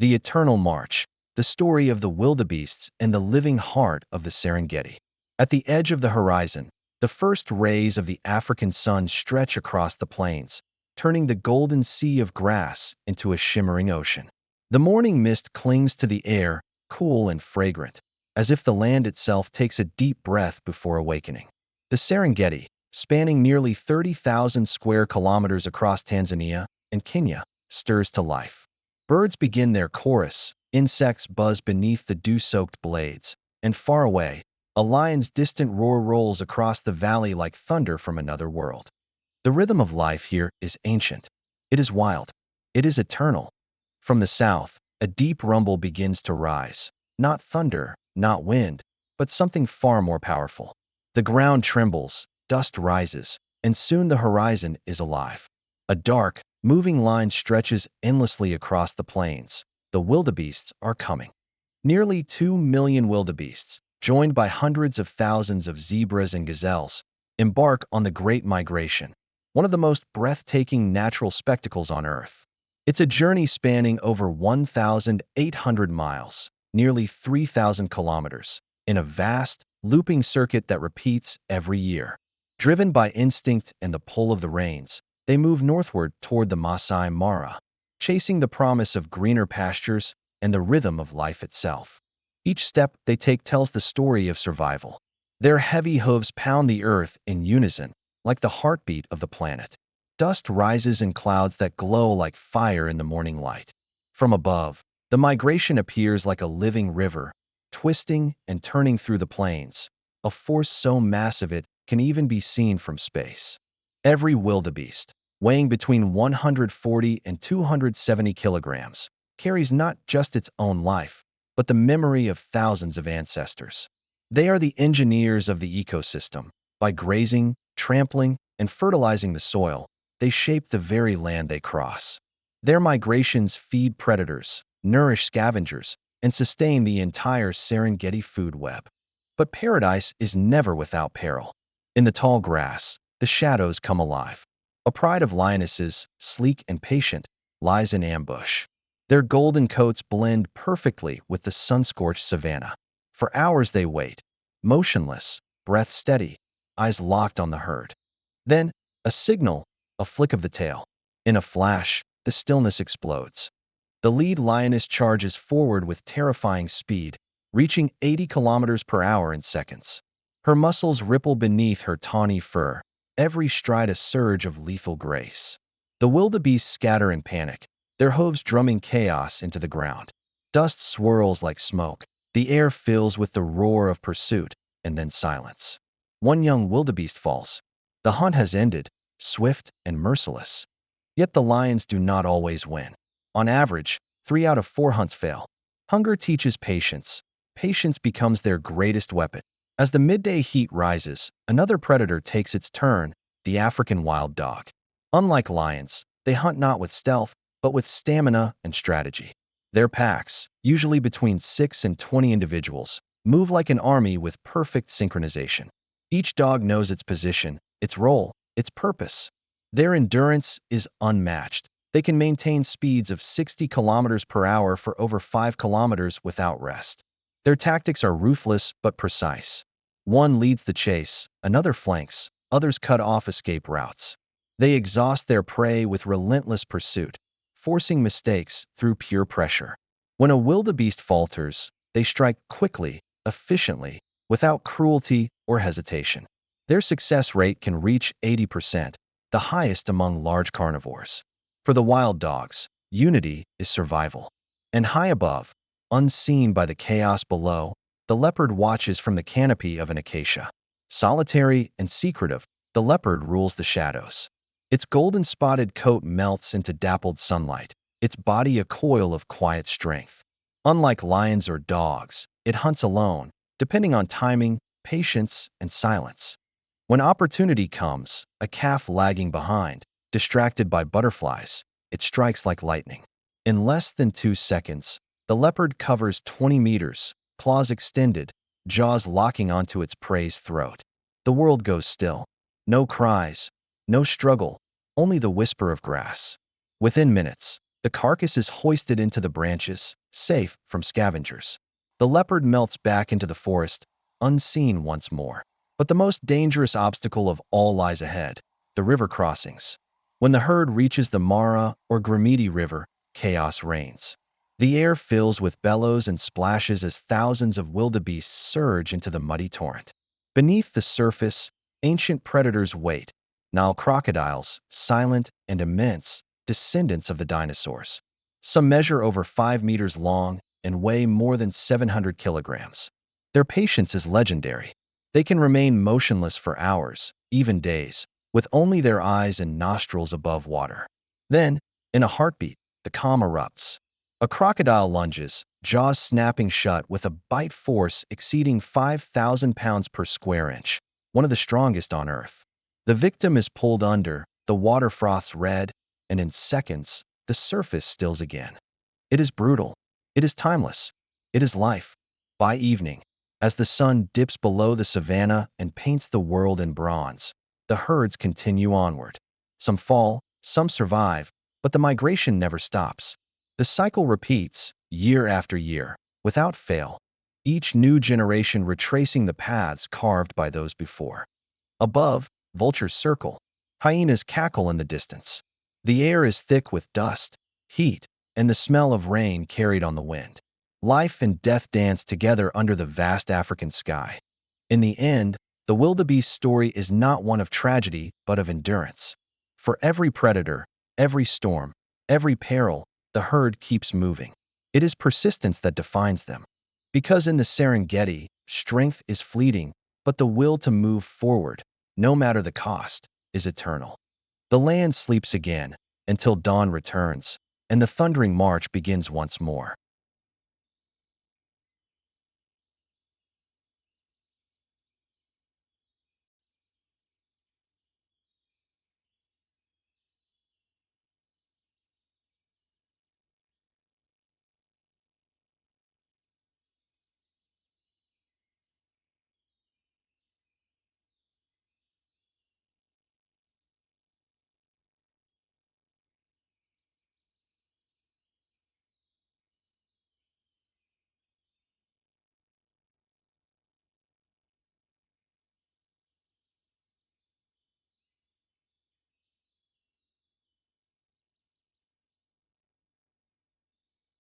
The Eternal March, the story of the wildebeests and the living heart of the Serengeti. At the edge of the horizon, the first rays of the African sun stretch across the plains, turning the golden sea of grass into a shimmering ocean. The morning mist clings to the air, cool and fragrant, as if the land itself takes a deep breath before awakening. The Serengeti, spanning nearly 30,000 square kilometers across Tanzania and Kenya, stirs to life. Birds begin their chorus, insects buzz beneath the dew-soaked blades, and far away, a lion's distant roar rolls across the valley like thunder from another world. The rhythm of life here is ancient. It is wild. It is eternal. From the south, a deep rumble begins to rise. Not thunder, not wind, but something far more powerful. The ground trembles, dust rises, and soon the horizon is alive. A dark, moving line stretches endlessly across the plains. The wildebeests are coming. Nearly 2 million wildebeests, joined by hundreds of thousands of zebras and gazelles, embark on the Great Migration, one of the most breathtaking natural spectacles on Earth. It's a journey spanning over 1,800 miles, nearly 3,000 kilometers, in a vast, looping circuit that repeats every year. Driven by instinct and the pull of the reins, they move northward toward the Masai Mara, chasing the promise of greener pastures and the rhythm of life itself. Each step they take tells the story of survival. Their heavy hooves pound the earth in unison, like the heartbeat of the planet. Dust rises in clouds that glow like fire in the morning light. From above, the migration appears like a living river, twisting and turning through the plains, a force so massive it can even be seen from space. Every wildebeest, weighing between 140 and 270 kilograms, carries not just its own life, but the memory of thousands of ancestors. They are the engineers of the ecosystem. By grazing, trampling, and fertilizing the soil, they shape the very land they cross. Their migrations feed predators, nourish scavengers, and sustain the entire Serengeti food web. But paradise is never without peril. In the tall grass, the shadows come alive. A pride of lionesses, sleek and patient, lies in ambush. Their golden coats blend perfectly with the sun-scorched savanna. For hours they wait, motionless, breath steady, eyes locked on the herd. Then, a signal, a flick of the tail. In a flash, the stillness explodes. The lead lioness charges forward with terrifying speed, reaching 80 kilometers per hour in seconds. Her muscles ripple beneath her tawny fur, every stride a surge of lethal grace. The wildebeest scatter in panic, their hooves drumming chaos into the ground. Dust swirls like smoke, the air fills with the roar of pursuit, and then silence. One young wildebeest falls. The hunt has ended, swift and merciless. Yet the lions do not always win. On average, 3 out of 4 hunts fail. Hunger teaches patience. Patience becomes their greatest weapon. As the midday heat rises, another predator takes its turn, the African wild dog. Unlike lions, they hunt not with stealth, but with stamina and strategy. Their packs, usually between 6 and 20 individuals, move like an army with perfect synchronization. Each dog knows its position, its role, its purpose. Their endurance is unmatched. They can maintain speeds of 60 kilometers per hour for over 5 kilometers without rest. Their tactics are ruthless but precise. One leads the chase, another flanks, others cut off escape routes. They exhaust their prey with relentless pursuit, forcing mistakes through pure pressure. When a wildebeest falters, they strike quickly, efficiently, without cruelty or hesitation. Their success rate can reach 80%, the highest among large carnivores. For the wild dogs, unity is survival. And high above, unseen by the chaos below, the leopard watches from the canopy of an acacia. Solitary and secretive, the leopard rules the shadows. Its golden-spotted coat melts into dappled sunlight, its body a coil of quiet strength. Unlike lions or dogs, it hunts alone, depending on timing, patience, and silence. When opportunity comes, a calf lagging behind, distracted by butterflies, it strikes like lightning. In less than 2 seconds, the leopard covers 20 meters, claws extended, jaws locking onto its prey's throat. The world goes still. No cries, no struggle, only the whisper of grass. Within minutes, The carcass is hoisted into the branches, safe from scavengers. The leopard melts back into the forest, unseen once more. But the most dangerous obstacle of all lies ahead, the river crossings. When the herd reaches the Mara or Gramidi River, chaos reigns. The air fills with bellows and splashes as thousands of wildebeests surge into the muddy torrent. Beneath the surface, ancient predators wait, Nile crocodiles, silent and immense, descendants of the dinosaurs. Some measure over 5 meters long and weigh more than 700 kilograms. Their patience is legendary. They can remain motionless for hours, even days, with only their eyes and nostrils above water. Then, in a heartbeat, the calm erupts. A crocodile lunges, jaws snapping shut with a bite force exceeding 5,000 pounds per square inch, one of the strongest on Earth. The victim is pulled under, the water froths red, and in seconds, the surface stills again. It is brutal. It is timeless. It is life. By evening, as the sun dips below the savanna and paints the world in bronze, the herds continue onward. Some fall, some survive, but the migration never stops. The cycle repeats, year after year, without fail, each new generation retracing the paths carved by those before. Above, vultures circle. Hyenas cackle in the distance. The air is thick with dust, heat, and the smell of rain carried on the wind. Life and death dance together under the vast African sky. In the end, the wildebeest story is not one of tragedy, but of endurance. For every predator, every storm, every peril, the herd keeps moving. It is persistence that defines them. Because in the Serengeti, strength is fleeting, but the will to move forward, no matter the cost, is eternal. The land sleeps again, until dawn returns, and the thundering march begins once more.